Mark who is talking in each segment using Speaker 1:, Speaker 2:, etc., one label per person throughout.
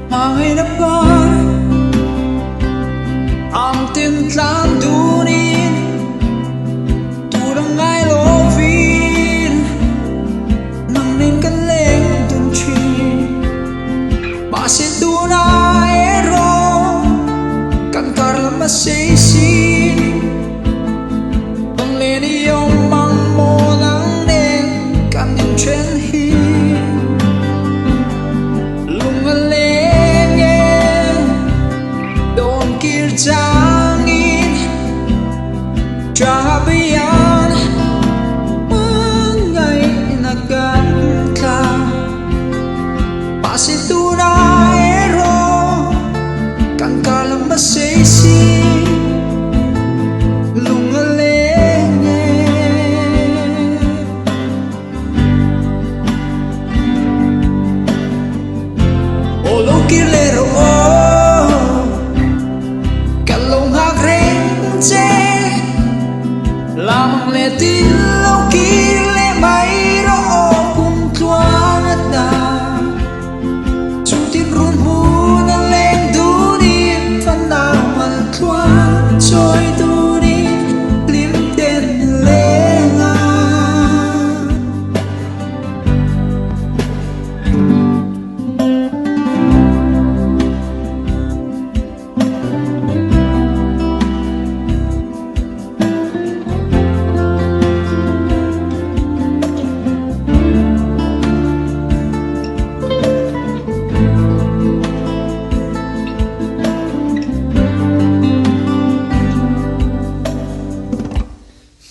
Speaker 1: Mga inapan ang tintlang dunin, tulang ay lovin nang ningkaleng dunchin. Basit dunayero kan karla masaysin, pangliniyong mangmo lang ning kan yung chenhi. Kirjangin Jahabiyan Mangay naganta Pasitunayero Kan kalang masaysi Lungalenye Olo kirlero lamang letilaw kile mayroong kung tuwan at na sutin run muna leng dunin panaman tuwan choy dunin limten lenga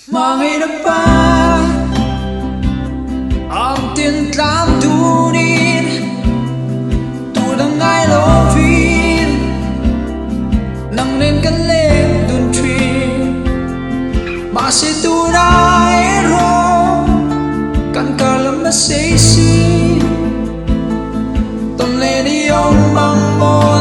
Speaker 1: Mangina pa ang tintlang dunin, tulang ay lovin nang ningkaleng dunchin. Masitunayero kan kalang masaysi, tonleniyong mangmo